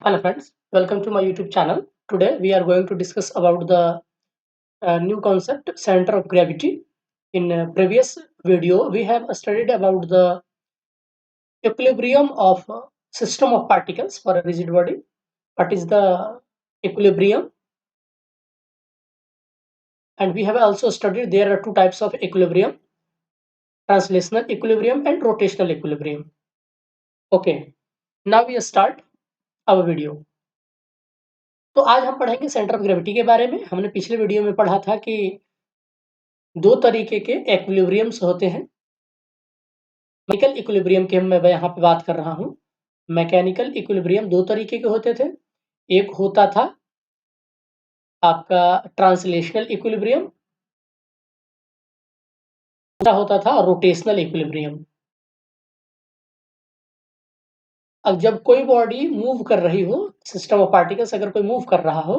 Hello friends, welcome to my YouTube channel. Today we are going to discuss about the new concept center of gravity. In previous video we have studied about the equilibrium of system of particles for a rigid body. What is the equilibrium? And we have also studied there are two types of equilibrium, translational equilibrium and rotational equilibrium. Okay, now we start our video. तो आज हम पढ़ेंगे centre of gravity के बारे में। हमने पिछले video में पढ़ा था कि दो तरीके के इक्विलिब्रियम्स होते हैं। मैकेनिकल इक्विलिब्रियम की मैं यहाँ पे बात कर रहा हूँ। मैकेनिकल इक्विलिब्रियम दो तरीके के होते थे। एक होता था आपका ट्रांसलेशनल इक्विलिब्रियम, दूसरा होता था रोटेशनल इक्विलिब्रियम। अब जब कोई बॉडी मूव कर रही हो, सिस्टम ऑफ पार्टिकल्स अगर कोई मूव कर रहा हो,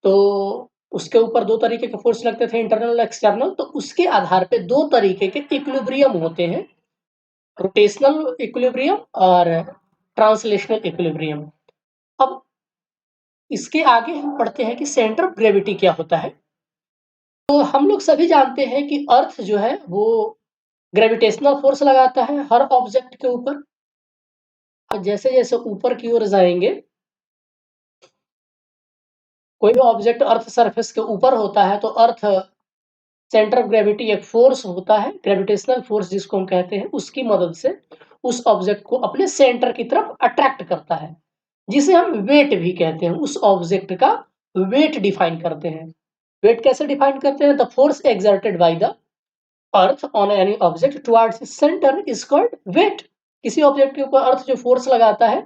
तो उसके ऊपर दो तरीके के फोर्स लगते थे, इंटरनल और एक्सटर्नल। तो उसके आधार पे दो तरीके के इक्विलिब्रियम होते हैं, रोटेशनल इक्विलिब्रियम और ट्रांसलेशनल इक्विलिब्रियम। अब इसके आगे हम पढ़ते हैं कि सेंटर ऑफ ग्रेविटी क्या होता है। तो हम लोग सभी जानते हैं कि अर्थ जो है वो ग्रेविटेशनल फोर्स लगाता है हर ऑब्जेक्ट के ऊपर। और जैसे जैसे ऊपर की ओर जाएंगे, कोई भी ऑब्जेक्ट अर्थ सरफेस के ऊपर होता है तो अर्थ सेंटर ऑफ ग्रेविटी एक फोर्स होता है, ग्रेविटेशनल फोर्स जिसको हम कहते हैं, उसकी मदद से उस ऑब्जेक्ट को अपने सेंटर की तरफ अट्रैक्ट करता है, जिसे हम वेट भी कहते हैं। उस ऑब्जेक्ट का वेट डिफाइन करते हैं। वेट कैसे डिफाइन करते हैं? The force exerted by the earth on any object towards its centre is called weight. किसी ऑब्जेक्ट के ऊपर अर्थ जो फोर्स लगाता है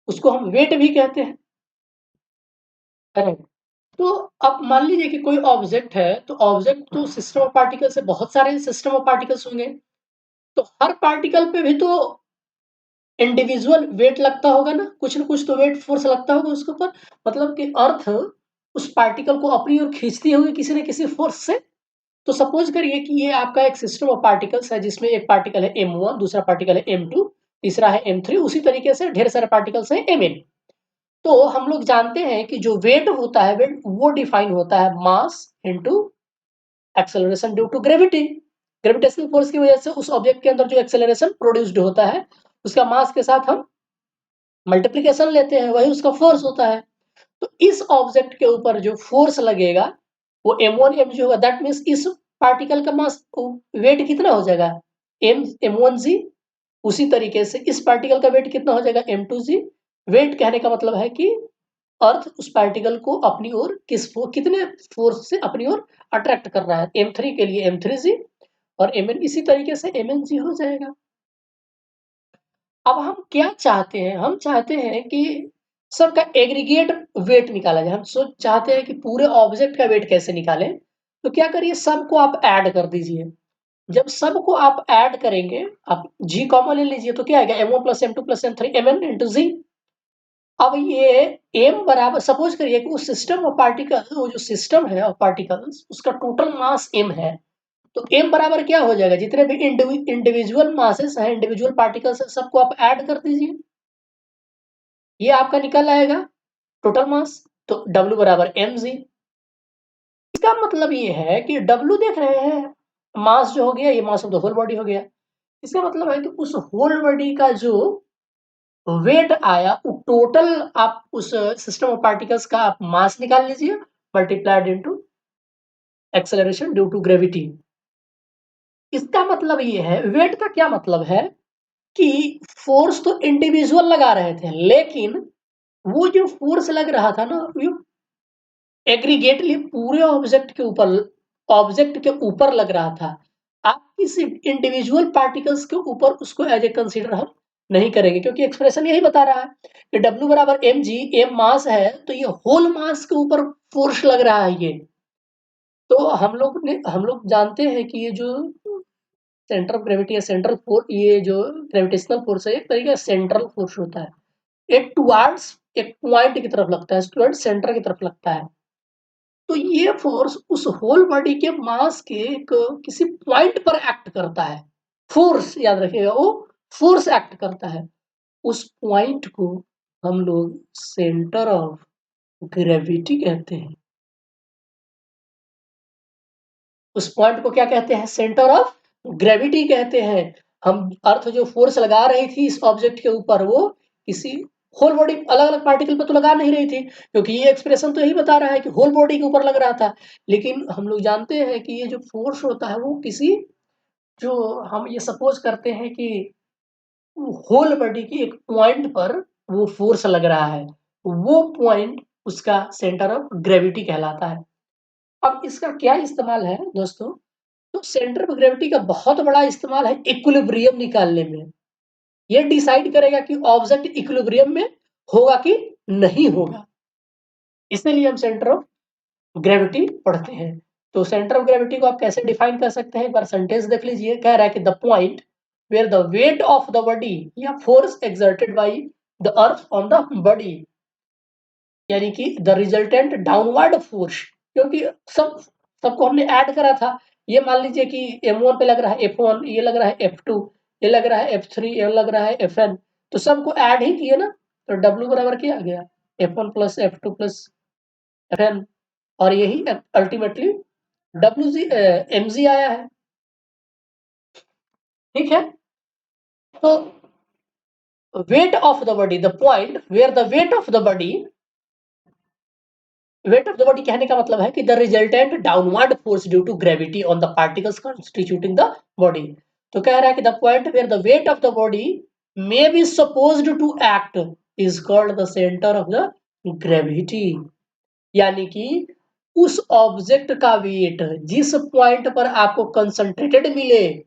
उसको हम वेट भी कहते हैं। करेक्ट। तो अब मान लीजिए कि कोई ऑब्जेक्ट है, तो ऑब्जेक्ट तो सिस्टम ऑफ पार्टिकल्स है, बहुत सारे सिस्टम ऑफ पार्टिकल्स होंगे। तो हर पार्टिकल पे भी तो इंडिविजुअल वेट लगता होगा ना कुछ तो वेट फोर्स लगता होगा उसके ऊपर। मतलब कि अर्थ उस पार्टिकल को अपनी ओर खींचती होगी किसी न किसी फोर्स से। तो सपोज करिए कि ये आपका एक सिस्टम ऑफ पार्टिकल्स है, जिसमें एक पार्टिकल है m1, दूसरा पार्टिकल है m2, तीसरा है m3, उसी तरीके से ढेर सारे पार्टिकल्स हैं mn। तो हम लोग जानते हैं कि जो वेट होता है, वेट वो डिफाइन होता है mass into acceleration due to gravity. Gravitational force की वजह से उस ऑब्जेक्ट के अंदर जो एक्सेलरेशन प्रोड्यूस्ड होता है, उसका मास के साथ हम मल्टीप्लिकेशन लेते हैं, वही उसका फोर्स होता है। तो इस ऑब्जेक्ट के ऊपर जो फोर्स लगेगा वो m1 mg होगा। दैट मीन्स इस पार्टिकल का मास वेट कितना हो जाएगा? m1g। उसी तरीके से इस पार्टिकल का वेट कितना हो जाएगा? m2g। वेट कहने का मतलब है कि अर्थ उस पार्टिकल को अपनी ओर कितने फोर्स से अपनी ओर अट्रैक्ट कर रहा है। m3 के लिए m3g और mn इसी तरीके से mng हो जाएगा। अब हम क्या चाहते हैं? हम चाहते हैं कि सबका एग्रीगेट वेट निकाला जाए। हम सोच चाहते हैं कि पूरे ऑब्जेक्ट का वेट कैसे निकालें। तो क्या करिए, सबको आप ऐड कर दीजिए। जब सबको आप ऐड करेंगे, आप g कॉमन ले लीजिए, तो क्या आएगा? m1 plus m2 plus m3 mn into g. अब ये m बराबर, सपोज करिए कि वो सिस्टम ऑफ पार्टिकल, वो जो सिस्टम है ऑफ पार्टिकल्स, उसका टोटल मास m है। तो m बराबर क्या हो जाएगा? जितने भी इंडिविजुअल मासेस हैं, इंडिविजुअल पार्टिकल्स हैं, सबको आप ऐड कर दीजिए। ये आपका निकल आएगा टोटल मास। तो W बराबर mg। इसका मतलब ये है कि W देख रहे हैं, मास जो हो गया, ये mass of the whole body हो गया। इसका मतलब है कि उस होल बॉडी का जो वेट आया, वो टोटल आप उस सिस्टम ऑफ पार्टिकल्स का आप मास निकाल लीजिए, multiplied into acceleration due to gravity. इसका मतलब ये है, वेट का क्या मतलब है कि फोर्स तो इंडिविजुअल लगा रहे थे, लेकिन वो जो फोर्स लग रहा था ना, वो एग्रीगेटली पूरे ऑब्जेक्ट के ऊपर लग रहा था। आप किसी इंडिविजुअल पार्टिकल्स के ऊपर उसको एज ए कंसीडर हम नहीं करेंगे, क्योंकि एक्सप्रेशन यही बता रहा है कि W बराबर mg, m मास है, तो ये होल मास के ऊपर फोर्स लग रहा है ये। तो हम लोग जानते हैं कि ये जो सेंटर ऑफ ग्रेविटी या सेंट्रल फोर्स, ये जो ग्रेविटेशनल फोर्स है, एक तरीके का सेंट्रल फोर्स होता है। एक टुवर्ड्स एक पॉइंट की तरफ लगता है, टुवर्ड्स सेंटर की तरफ लगता है। तो ये फोर्स उस होल बॉडी के मास के एक किसी पॉइंट पर एक्ट करता है। फोर्स याद रखिएगा, वो फोर्स एक्ट करता है। उस पॉइंट को हम लोग सेंटर ऑफ ग्रेविटी कहते हैं। उस पॉइंट को क्या कहते हैं? सेंटर ऑफ ग्रेविटी कहते हैं। हम अर्थ जो फोर्स लगा रही थी इस ऑब्जेक्ट के ऊपर, वो किसी होल बॉडी, अलग अलग पार्टिकल पे तो लगा नहीं रही थी, क्योंकि ये एक्सप्रेशन तो यही बता रहा है कि होल बॉडी के ऊपर लग रहा था। लेकिन हम लोग जानते हैं कि ये जो फोर्स होता है वो किसी, जो हम ये सपोज करते हैं कि होल बॉडी की एक पॉइंट पर वो फोर्स लग रहा है, वो पॉइंट उसका सेंटर ऑफ ग्रेविटी कहलाता है। अब इसका क्या इस्तेमाल है दोस्तों? तो सेंटर ऑफ ग्रेविटी का बहुत बड़ा इस्तेमाल है इक्विलिब्रियम निकालने में। ये डिसाइड करेगा कि ऑब्जेक्ट इक्विलिब्रियम में होगा कि नहीं होगा। इसलिए हम सेंटर ऑफ ग्रेविटी पढ़ते हैं। तो सेंटर ऑफ ग्रेविटी को आप कैसे डिफाइन कर सकते हैं? एक बार सेंटेंस देख लीजिए। कह रहा है कि the point where the weight of the body या force exerted by the earth on the body, यानी कि द रिजल्टेंट डाउनवर्ड फोर्स। क्योंकि सबको हमने ऐड करा था। ये मान लीजिए कि M1 पे लग रहा है F1, ये लग रहा है F2, ये लग रहा है F3, ये लग रहा है Fn, तो सबको ऐड ही किए ना। तो W बराबर क्या आ गया? F1 plus F2 plus Fn, और यही अल्टीमेटली Mg आया है। ठीक है। तो weight of the body, the point where the weight of the body कहने का मतलब है कि the resultant downward force due to gravity on the particles constituting the body. तो कह रहा है कि the point where the weight of the body may be supposed to act is called the centre of the gravity. यानी कि उस object का wait जिस पॉइंट पर आपको कंसंट्रेटेड मिले।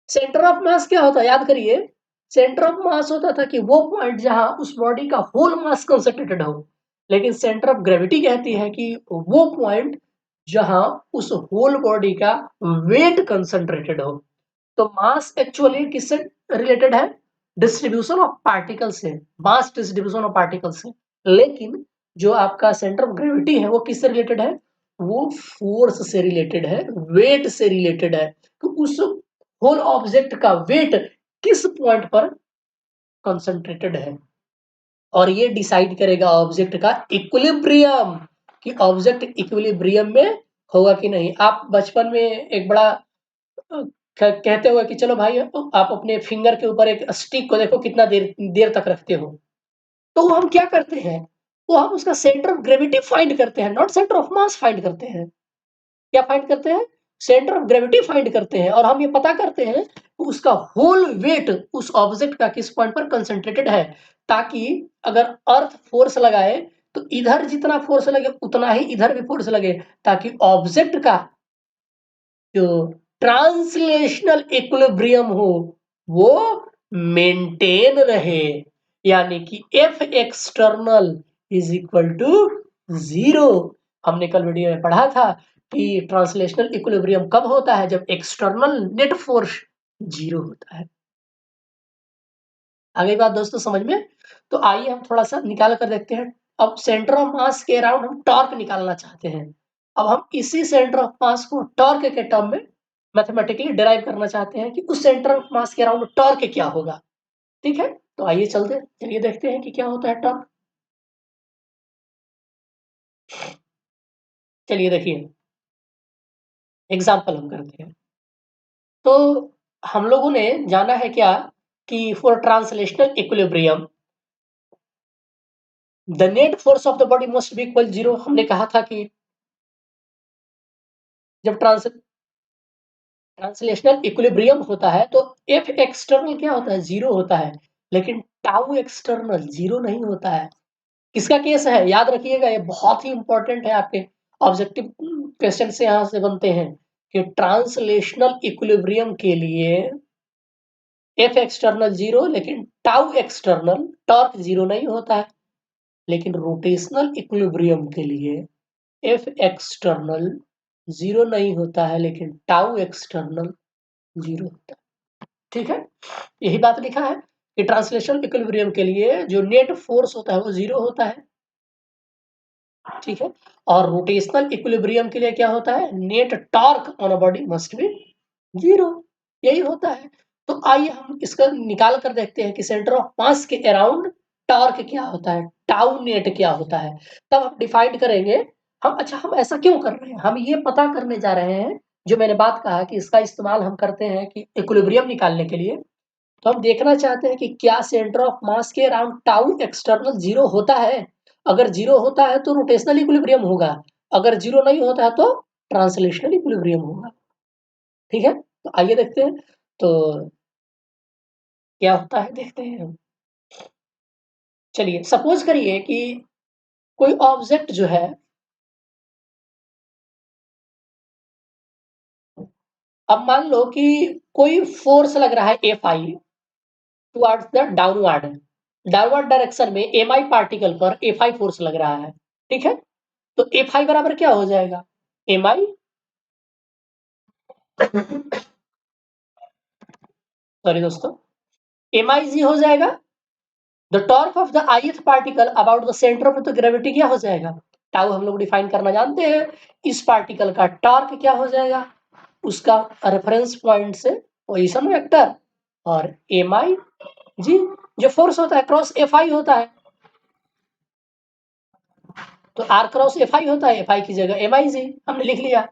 सेंटर ऑफ मास क्या होता है याद करिए? सेंटर ऑफ मास होता था कि वो पॉइंट जहां उस बॉडी का होल मास कंसंट्रेटेड हो। लेकिन सेंटर ऑफ ग्रेविटी कहती है कि वो पॉइंट जहां उस होल बॉडी का वेट कंसंट्रेटेड हो। तो मास एक्चुअली किससे रिलेटेड है? डिस्ट्रीब्यूशन ऑफ पार्टिकल से, मास डिस्ट्रीब्यूशन ऑफ पार्टिकल से। लेकिन जो आपका सेंटर ऑफ ग्रेविटी है वो किससे रिलेटेड है? वो फोर्स से रिलेटेड है, वेट से रिलेटेड है। तो उस होल ऑब्जेक्ट का वेट किस पॉइंट पर कंसंट्रेटेड है, और ये डिसाइड करेगा ऑब्जेक्ट का इक्विलिब्रियम, कि ऑब्जेक्ट इक्विलिब्रियम में होगा कि नहीं। आप बचपन में एक बड़ा कहते हुए कि चलो भाई आप अपने फिंगर के ऊपर एक स्टिक को देखो कितना देर देर तक रखते हो। तो हम क्या करते हैं? वो हम उसका सेंटर ऑफ ग्रेविटी फाइंड करते हैं, not centre of mass find करते हैं। क्या फाइंड करते हैं? सेंटर ऑफ ग्रेविटी फाइंड करते हैं, और हम ये पता करते हैं कि उसका होल वेट उस ऑब्जेक्ट का किस पॉइंट पर कंसंट्रेटेड है, ताकि अगर अर्थ फोर्स लगाए तो इधर जितना फोर्स लगे उतना ही इधर भी फोर्स लगे, ताकि ऑब्जेक्ट का जो ट्रांसलेशनल इक्विलिब्रियम हो वो मेंटेन रहे। यानी कि F external is equal to 0। हमने कल वीडियो में पढ़ा था कि ट्रांसलेशनल इक्विलिब्रियम कब होता है? जब एक्सटर्नल नेट फोर्स 0 होता है। आ गई बात दोस्तों समझ में? तो आइए हम थोड़ा सा निकाल कर देखते हैं। अब सेंटर ऑफ मास के अराउंड हम टॉर्क निकालना चाहते हैं। अब हम इसी सेंटर ऑफ मास को टॉर्क के टर्म में मैथमेटिकली डिराइव करना चाहते हैं कि उस सेंटर ऑफ मास के अराउंड टॉर्क क्या होगा। ठीक है, तो आइए चलते हैं, चलिए देखते हैं कि क्या होता है टॉर्क। चलिए देखिए, एग्जाम्पल हम करते हैं। तो हम लोगों ने जाना है क्या कि for translational equilibrium the net force of the body must be equal 0। हमने कहा था कि जब ट्रांसलेशनल इक्विलिब्रियम होता है तो एफ एक्सटर्नल क्या होता है? 0 होता है। लेकिन टाउ एक्सटर्नल 0 नहीं होता है। किसका केस है? याद रखिएगा, ये बहुत ही इंपॉर्टेंट है, आपके ऑब्जेक्टिव क्वेश्चन से यहां से बनते हैं कि ट्रांसलेशनल इक्विलिब्रियम के लिए एफ एक्सटर्नल 0, लेकिन टाउ एक्सटर्नल टॉर्क 0 नहीं होता है। लेकिन रोटेशनल इक्विलिब्रियम के लिए एफ एक्सटर्नल 0 नहीं होता है, लेकिन टाउ एक्सटर्नल 0 होता है। ठीक है, यही बात लिखा है कि ट्रांसलेशनल इक्विलिब्रियम के लिए जो नेट फोर्स होता है वो 0 होता है। ठीक है, और रोटेशनल इक्विलिब्रियम के लिए क्या होता है? Net torque on a body must be 0। यही होता है। तो आइए हम इसका निकाल कर देखते हैं कि सेंटर ऑफ मास के अराउंड टॉर्क क्या होता है, टाउ नेट क्या होता है, तब हम डिफाइन करेंगे। हम ऐसा क्यों कर रहे हैं, हम ये पता करने जा रहे हैं, जो मैंने बात कहा कि इसका इस्तेमाल हम करते हैं कि इक्विलिब्रियम निकालने के लिए। तो हम देखना चाहते हैं कि क्या सेंटर ऑफ मास के अराउंड टाउ एक्सटर्नल जीरो होता है। अगर जीरो होता है तो रोटेशनल इक्विलिब्रियम होगा, अगर जीरो नहीं होता है तो ट्रांसलेशनल इक्विलिब्रियम होगा। ठीक है, तो आइए देखते हैं तो क्या होता है, देखते हैं हम। चलिए सपोज करिए कि कोई ऑब्जेक्ट जो है, अब मान लो कि कोई फोर्स लग रहा है F I towards the downward, downward direction में एम आई पार्टिकल पर एफ आई फोर्स लग रहा है। ठीक है, तो एफ आई बराबर क्या हो जाएगा, एम आई, सॉरी दोस्तों, एम आई जी हो जाएगा। The torque of the ith particle about the centre of the gravity क्या हो जाएगा, टाउ हम लोग डिफाइन करना जानते हैं। इस पार्टिकल का टॉर्क क्या हो जाएगा, उसका रेफरेंस पॉइंट से पोजीशन वेक्टर, और एम आई जी जो फोर्स होता है क्रॉस एफ आई होता है, तो आर क्रॉस एफ आई होता है, एफ आई की जगह एम आई जी हमने लिख लिया।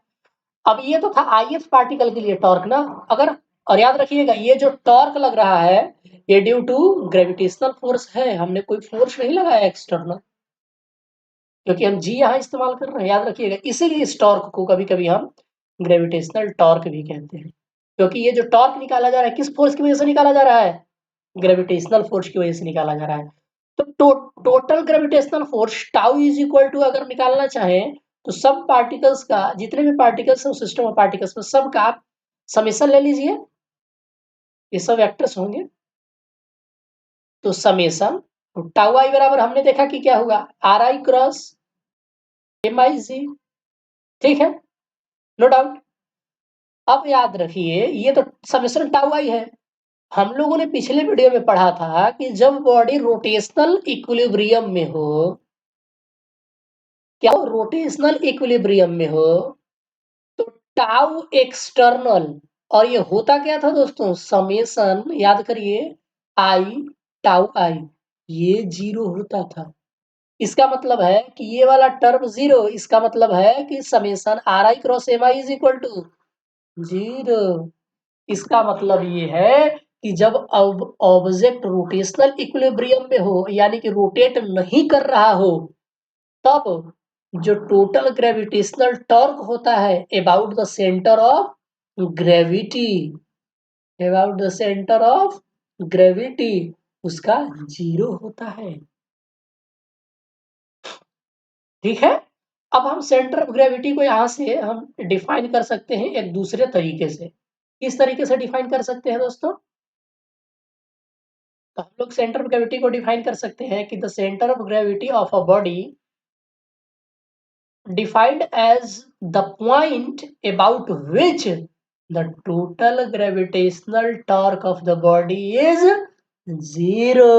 अब ये तो था ith पार्टिकल के लिए टॉर्क ना, अगर, और याद रखिएगा ये जो टॉर्क लग रहा है ये ड्यू टू ग्रेविटेशनल फोर्स है, हमने कोई फोर्स नहीं लगाया एक्सटर्नल, क्योंकि हम जी यहाँ इस्तेमाल कर रहे हैं, याद रखिएगा। इसीलिए इस टॉर्क को कभी कभी हम ग्रेविटेशनल टॉर्क भी कहते हैं, क्योंकि ये जो टॉर्क निकाला जा रहा है किस फोर्स की वजह से निकाला जा रहा है, ग्रेविटेशनल फोर्स की वजह से निकाला जा रहा है। तो total gravitational force tau is equal to अगर निकालना चाहें तो सब पार्टिकल्स का, जितने भी पार्टिकल्स हैं सिस्टम ऑफ पार्टिकल्स में, सबका आप समेशन ले लीजिए, ये सब वेक्टर्स होंगे, तो समेशन, तो टाउ आई बराबर हमने देखा कि क्या होगा, are I cross M i जी। ठीक है, नो डाउट। अब याद रखिए ये तो समेशन टाउ आई है, हम लोगों ने पिछले वीडियो में पढ़ा था कि जब बॉडी रोटेशनल इक्विलिब्रियम में हो, क्या हो, रोटेशनल इक्विलिब्रियम में हो, तो टाउ एक्सटर्नल, और ये होता क्या था दोस्तों, समेशन, याद करिए, आई टाउ आई, ये जीरो होता था। इसका मतलब है कि ये वाला टर्म जीरो, इसका मतलब है कि summation are I cross M I is equal to zero. इसका मतलब ये है कि जब ऑब्जेक्ट रोटेशनल इक्विलिब्रियम में हो, यानी कि रोटेट नहीं कर रहा हो, तब जो टोटल ग्रेविटेशनल टॉर्क होता है about the centre of gravity, about the centre of gravity, उसका जीरो होता है। ठीक है, अब हम सेंटर ऑफ ग्रेविटी को यहां से हम डिफाइन कर सकते हैं एक दूसरे तरीके से। किस तरीके से डिफाइन कर सकते हैं दोस्तों, तो हम लोग सेंटर ऑफ ग्रेविटी को डिफाइन कर सकते हैं कि the centre of gravity of a body defined as the point about which the total gravitational torque of the body is zero।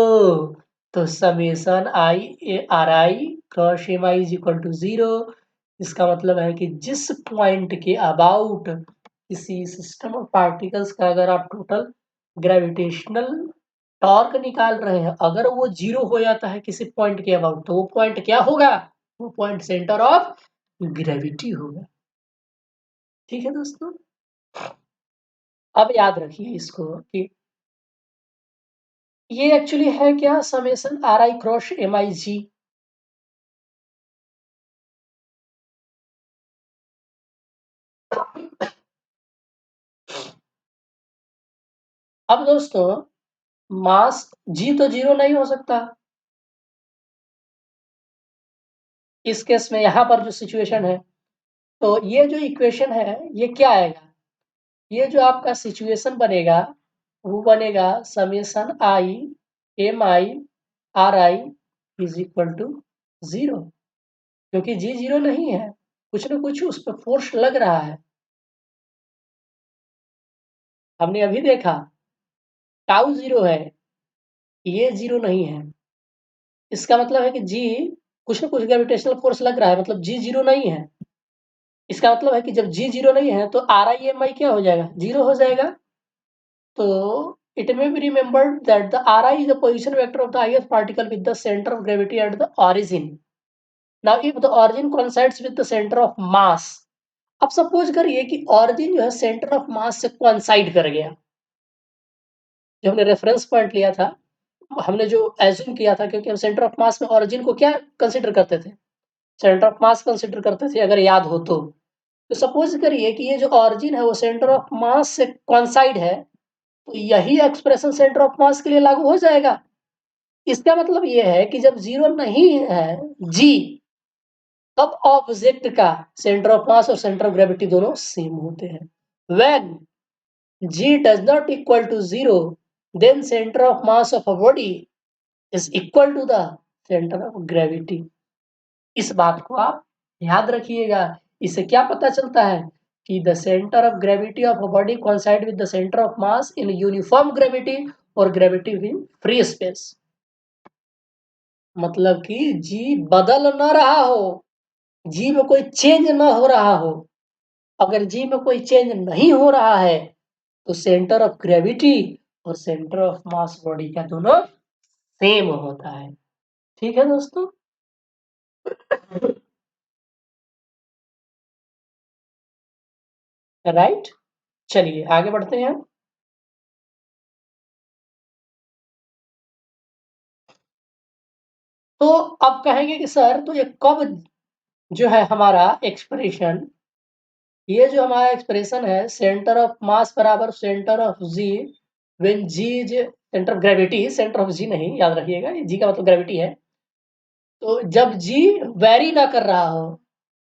तो summation I R I cross M I is equal to zero. इसका मतलब है कि जिस point के about किसी system of particles का अगर आप टोटल ग्रेविटेशनल टॉर्क निकाल रहे हैं, अगर वो जीरो हो जाता है किसी पॉइंट के अबाउट, तो वो पॉइंट क्या होगा, वो पॉइंट सेंटर ऑफ ग्रेविटी होगा। ठीक है दोस्तों, अब याद रखिए इसको कि ये एक्चुअली है क्या, summation are I cross M i g. अब दोस्तों मास जी तो जीरो नहीं हो सकता, इस केस में यहां पर जो सिचुएशन है, तो ये जो इक्वेशन है ये क्या आएगा, ये जो आपका सिचुएशन बनेगा वो बनेगा summation I M I R I is equal to zero, क्योंकि जी जीरो नहीं है, कुछ ना कुछ उस पर फोर्स लग रहा है। हमने अभी देखा टाउ जीरो है, ये जीरो नहीं है, इसका मतलब है कि जी कुछ ना कुछ ग्रेविटेशनल फोर्स लग रहा है, मतलब जी जीरो नहीं है। इसका मतलब है कि जब जी जीरो नहीं है तो आर आई एम आई क्या हो जाएगा, जीरो हो जाएगा। तो it may be remembered that the Ri is the position vector of the ith particle with the center of gravity at the origin. Now if the origin coincides with the center of mass, अब suppose करिए कि origin जो है centre of मास से coincide कर गया, जो हमने रेफरेंस पॉइंट लिया था, हमने जो एज्यूम किया था, क्योंकि हम सेंटर ऑफ मास में ऑरिजिन को क्या कंसिडर करते थे, सेंटर ऑफ मास कंसिडर करते थे, अगर याद हो तो सपोज करिए कि ये जो ऑरिजिन है वो सेंटर ऑफ मास से कोइंसाइड है, तो यही एक्सप्रेशन सेंटर ऑफ मास के लिए लागू हो जाएगा। इसका मतलब ये है कि जब जीरो नहीं है जी, तब ऑब्जेक्ट का सेंटर ऑफ मास और सेंटर ऑफ ग्रेविटी दोनों सेम होते हैं। When G does not equal to zero, then centre of mass of a body is equal to the centre of gravity. इस बात को आप याद रखिएगा। इससे क्या पता चलता है कि the centre of gravity of a body coincide with the centre of mass in uniform gravity और ग्रेविटी इन फ्री स्पेस। मतलब कि जी बदल न रहा हो, जी में कोई चेंज न हो रहा हो। अगर जी में कोई चेंज नहीं हो रहा है तो सेंटर ऑफ ग्रेविटी और सेंटर ऑफ मास बॉडी का दोनों सेम होता है। ठीक है दोस्तों। राइट, चलिए आगे बढ़ते हैं। तो अब कहेंगे कि सर तो ये कब जो है हमारा एक्सप्रेशन, ये जो हमारा एक्सप्रेशन है सेंटर ऑफ मास बराबर centre of g, when g is centre of gravity, centre of g नहीं, याद रखिएगा जी का मतलब ग्रेविटी है। तो जब जी वेरी ना कर रहा हो,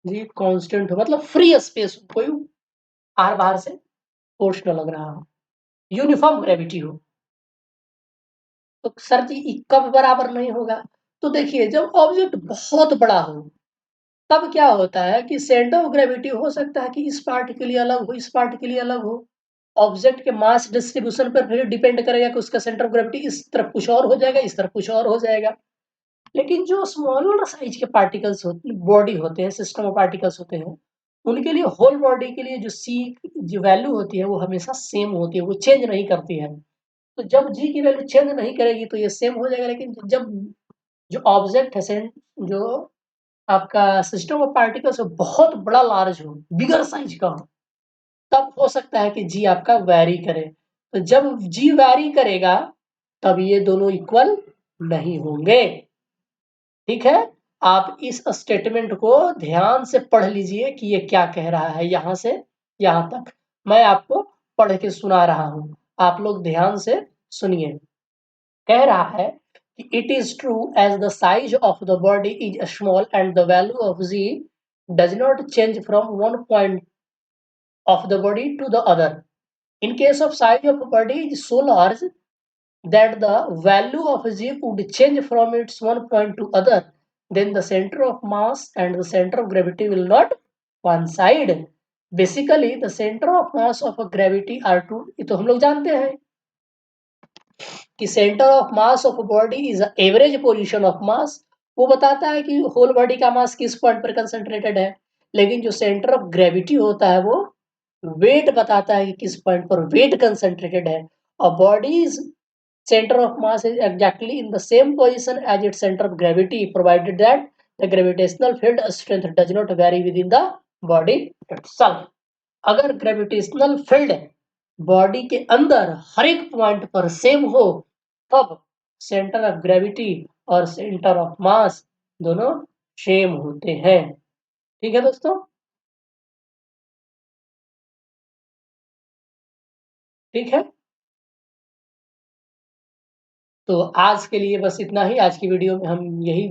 जी कांस्टेंट हो, मतलब फ्री स्पेस हो, कोई आर बाहर से फोर्स न लग रहा हो, यूनिफॉर्म ग्रेविटी हो, तो सर जी कब बराबर नहीं होगा? तो देखिए जब ऑब्जेक्ट बहुत बड़ा हो, तब क्या होता है कि सेंटर ऑफ ग्रेविटी हो सकता है कि इस पार्ट के लिए अलग हो, इस पार्ट के लिए अलग हो। ऑब्जेक्ट के मास डिस्ट्रीब्यूशन पर फिर डिपेंड करेगा कि उसका सेंटर ऑफ ग्रेविटी इस तरफ कुछ और हो जाएगा, इस तरफ कुछ और हो जाएगा। लेकिन जो स्मॉलर साइज के पार्टिकल्स होते बॉडी होते हैं, सिस्टम ऑफ पार्टिकल्स होते हैं, उनके लिए होल बॉडी के लिए जो सी जो वैल्यू होती है वो हमेशा सेम होती है, वो चेंज नहीं करती है। तो जब जी की वैल्यू चेंज नहीं करेगी तो ये सेम हो जाएगा। लेकिन जब जो ऑब्जेक्ट है जो आपका सिस्टम ऑफ पार्टिकल्स हो बहुत बड़ा लार्ज हो, बिगर साइज का हो, तब हो सकता है कि जी आपका वैरी करे। तो जब जी वैरी करेगा तब ये दोनों इक्वल नहीं होंगे। ठीक है, आप इस स्टेटमेंट को ध्यान से पढ़ लीजिए कि ये क्या कह रहा है। यहां से यहां तक मैं आपको पढ़ के सुना रहा हूं, आप लोग ध्यान से सुनिए। कह रहा है कि it is true as the size of the body is small and the value of G does not change from one point of the body to the other. In case of size of body is so large that the value of g would change from its one point to other, then the center of mass and the center of gravity will not coincide. Basically the center of mass of a gravity are two, ये तो हम लोग जानते हैं कि centre of mass of body is average position of mass. वो बताता है कि होल बॉडी का मास किस पॉइंट पर कंसंट्रेटेड है। लेकिन जो सेंटर ऑफ ग्रेविटी होता है वो वेट बताता है कि किस पॉइंट पर वेट कंसंट्रेटेड है। और bodies center of mass is exactly in the same position as its center of gravity, provided that the gravitational field strength does not vary within the body itself. अगर gravitational field body के अंदर हर एक point पर same हो, तब centre of gravity और centre of मास दोनों same होते हैं। ठीक है दोस्तों, ठीक है। तो आज के लिए बस इतना ही। आज की वीडियो में हम यही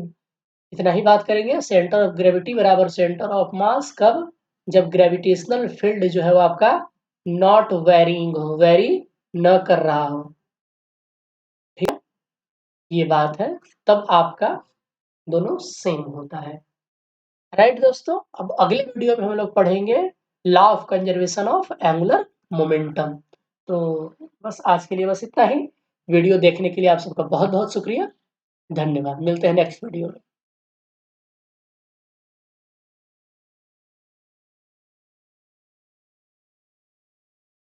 इतना ही बात करेंगे। सेंटर ऑफ ग्रेविटी बराबर सेंटर ऑफ मास कब? जब ग्रेविटेशनल फील्ड जो है वो आपका नॉट वेरिंग हो, वेरी न कर रहा हो। ठीक है, ये बात है, तब आपका दोनों सेम होता है। राइट दोस्तों, अब अगले वीडियो में हम लोग पढ़ेंगे law of conservation of angular momentum. तो बस आज के लिए बस इतना ही। वीडियो देखने के लिए आप सबका बहुत बहुत शुक्रिया, धन्यवाद। मिलते हैं नेक्स्ट वीडियो में।